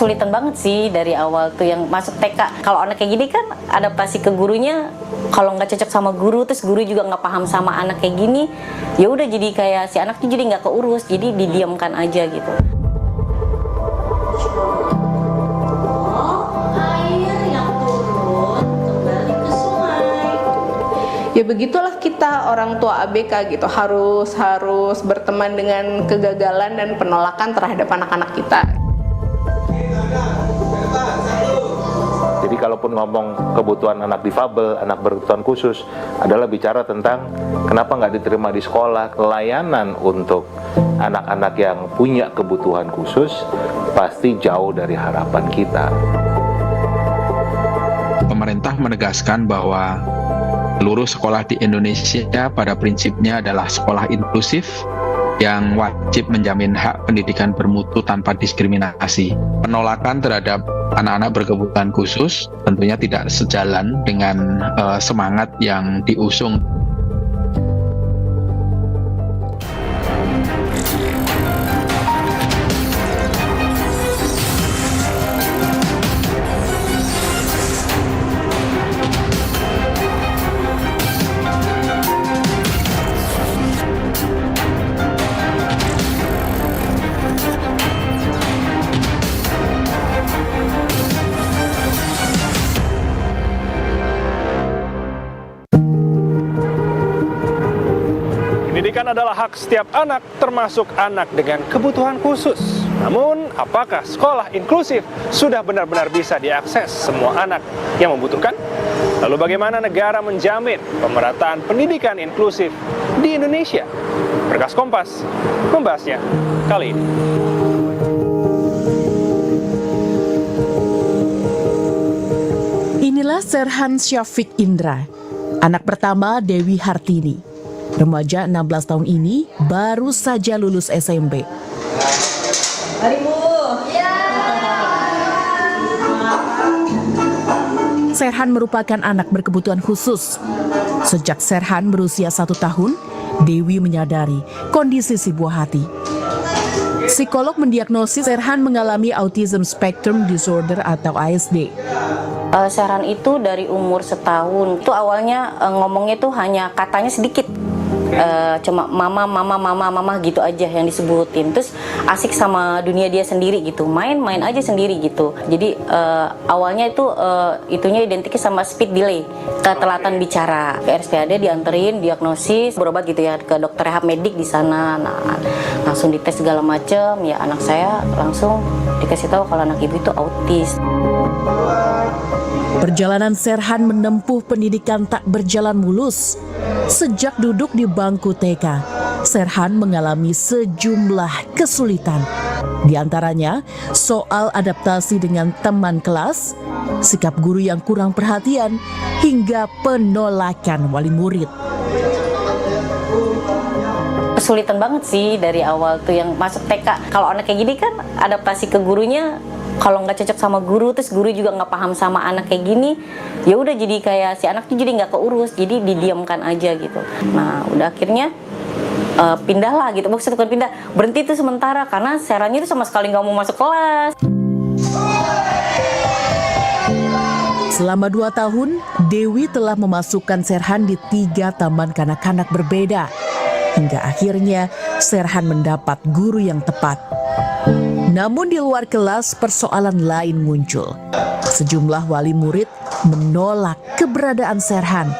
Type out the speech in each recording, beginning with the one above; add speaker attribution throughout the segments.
Speaker 1: Kesulitan banget sih dari awal tuh yang masuk TK. Kalau anak kayak gini kan adaptasi ke gurunya, kalau nggak cocok sama guru, terus guru juga nggak paham sama anak kayak gini, ya udah jadi kayak si anaknya jadi nggak keurus, jadi didiamkan aja gitu.
Speaker 2: Ya begitulah kita orang tua ABK gitu, harus berteman dengan kegagalan dan penolakan terhadap anak-anak kita.
Speaker 3: Jadi kalaupun ngomong kebutuhan anak difabel, anak berkebutuhan khusus, adalah bicara tentang kenapa nggak diterima di sekolah. Layanan untuk anak-anak yang punya kebutuhan khusus pasti jauh dari harapan kita.
Speaker 4: Pemerintah menegaskan bahwa seluruh sekolah di Indonesia pada prinsipnya adalah sekolah inklusif yang wajib menjamin hak pendidikan bermutu tanpa diskriminasi. Penolakan terhadap anak-anak berkebutuhan khusus tentunya tidak sejalan dengan semangat yang diusung.
Speaker 5: Pendidikan adalah hak setiap anak, termasuk anak dengan kebutuhan khusus. Namun, apakah sekolah inklusif sudah benar-benar bisa diakses semua anak yang membutuhkan? Lalu bagaimana negara menjamin pemerataan pendidikan inklusif di Indonesia? Berkas Kompas membahasnya kali ini.
Speaker 6: Inilah Serhan Syafiq Indra, anak pertama Dewi Hartini. Remaja 16 tahun ini baru saja lulus SMP. Serhan merupakan anak berkebutuhan khusus. Sejak Serhan berusia 1 tahun, Dewi menyadari kondisi si buah hati. Psikolog mendiagnosis Serhan mengalami Autism Spectrum Disorder atau ASD.
Speaker 1: Serhan itu dari umur setahun, itu awalnya ngomongnya tuh hanya katanya sedikit. Cuma mama gitu aja yang disebutin, terus asik sama dunia dia sendiri gitu, main aja sendiri gitu. Jadi awalnya itu itunya identiknya sama speed delay, ketelatan bicara. Ke RSPAD dianterin, diagnosis, berobat gitu ya ke dokter rehab medik di sana. Nah, langsung dites segala macem, ya anak saya langsung dikasih tahu kalau anak ibu itu autis.
Speaker 6: Perjalanan Serhan menempuh pendidikan tak berjalan mulus. Sejak duduk di bangku TK, Serhan mengalami sejumlah kesulitan. Di antaranya, soal adaptasi dengan teman kelas, sikap guru yang kurang perhatian, hingga penolakan wali murid.
Speaker 1: Kesulitan banget sih dari awal tuh yang masuk TK. Kalau anak kayak gini kan adaptasi ke gurunya, kalau nggak cocok sama guru, terus guru juga nggak paham sama anak kayak gini, ya udah jadi kayak si anaknya jadi nggak keurus, jadi didiamkan aja gitu. Nah udah akhirnya pindah lah gitu, maksudnya bukan pindah, berhenti tuh sementara karena Serhannya tuh sama sekali nggak mau masuk kelas.
Speaker 6: Selama 2 tahun, Dewi telah memasukkan Serhan di 3 taman kanak-kanak berbeda. Hingga akhirnya Serhan mendapat guru yang tepat. Namun di luar kelas persoalan lain muncul. Sejumlah wali murid menolak keberadaan Serhan.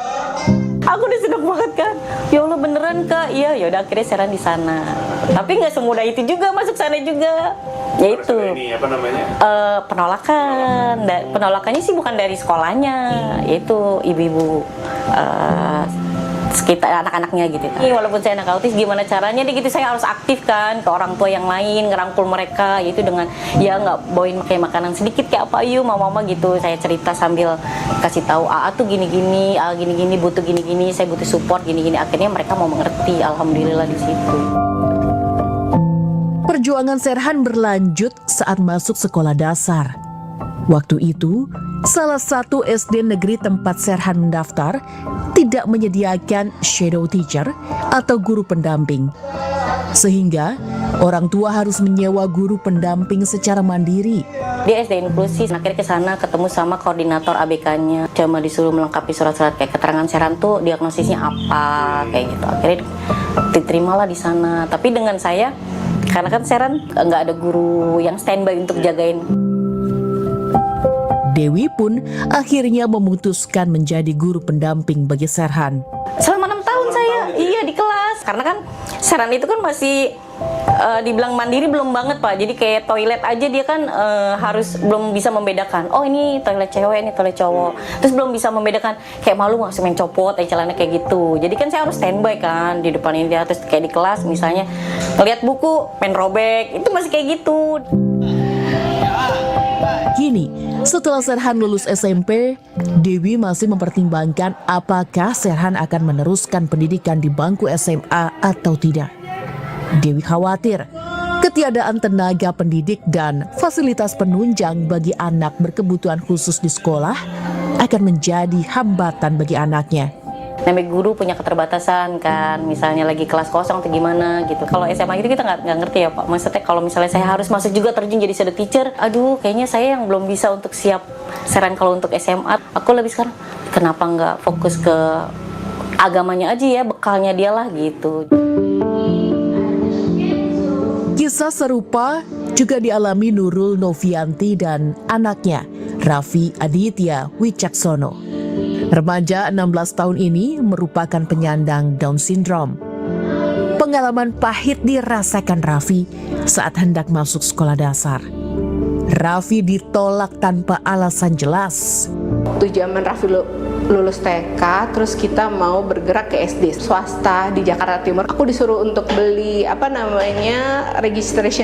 Speaker 1: Aku udah seneng banget kan, ya Allah beneran Kak, iya ya udah akhirnya Serhan di sana. Tapi nggak semudah itu juga masuk sana juga. Ya itu. Ini apa namanya? Penolakan. Penolakannya sih bukan dari sekolahnya, yaitu ibu-ibu sekitar anak-anaknya gitu kan. Walaupun saya anak autis, gimana caranya deh gitu, saya harus aktif kan ke orang tua yang lain, ngerangkul mereka, yaitu dengan ya nggak bawain kayak makanan sedikit kayak apa yuk mama gitu, saya cerita sambil kasih tahu tuh gini-gini, gini-gini butuh gini-gini, saya butuh support gini-gini, akhirnya mereka mau mengerti, alhamdulillah di situ.
Speaker 6: Perjuangan Serhan berlanjut saat masuk sekolah dasar. Waktu itu, salah satu SD negeri tempat Serhan mendaftar tidak menyediakan shadow teacher atau guru pendamping. Sehingga orang tua harus menyewa guru pendamping secara mandiri.
Speaker 1: Dia SD inklusif, akhirnya ke sana ketemu sama koordinator ABK-nya. Cuma disuruh melengkapi surat-surat kayak keterangan Serhan tuh diagnosisnya apa, kayak gitu. Akhirnya diterimalah di sana. Tapi dengan saya, karena kan Serhan nggak ada guru yang standby untuk jagain.
Speaker 6: Dewi pun akhirnya memutuskan menjadi guru pendamping bagi Serhan.
Speaker 1: Selama 6 tahun saya, iya di kelas. Karena kan Serhan itu kan masih dibilang mandiri belum banget Pak. Jadi kayak toilet aja dia kan harus belum bisa membedakan. Oh ini toilet cewek, ini toilet cowok. Terus belum bisa membedakan. Kayak malu masih main copot, celana kayak gitu. Jadi kan saya harus standby kan di depan ini. Terus kayak di kelas misalnya ngeliat buku, pen robek, itu masih kayak gitu.
Speaker 6: Kini, setelah Serhan lulus SMP, Dewi masih mempertimbangkan apakah Serhan akan meneruskan pendidikan di bangku SMA atau tidak. Dewi khawatir ketiadaan tenaga pendidik dan fasilitas penunjang bagi anak berkebutuhan khusus di sekolah akan menjadi hambatan bagi anaknya.
Speaker 1: Namanya guru punya keterbatasan kan, misalnya lagi kelas kosong atau gimana gitu. Kalau SMA gitu kita nggak ngerti ya Pak. Maksudnya kalau misalnya saya harus masuk juga terjun jadi shadow teacher, aduh kayaknya saya yang belum bisa untuk siap. Serhan kalau untuk SMA, aku lebih sekarang kenapa nggak fokus ke agamanya aja ya, bekalnya dia lah gitu.
Speaker 6: Kisah serupa juga dialami Nurul Novianti dan anaknya, Raffi Aditya Wicaksono. Remaja 16 tahun ini merupakan penyandang Down Syndrome. Pengalaman pahit dirasakan Raffi saat hendak masuk sekolah dasar. Raffi ditolak tanpa alasan jelas.
Speaker 2: Waktu zaman Raffi lulus TK, terus kita mau bergerak ke SD swasta di Jakarta Timur. Aku disuruh untuk beli registration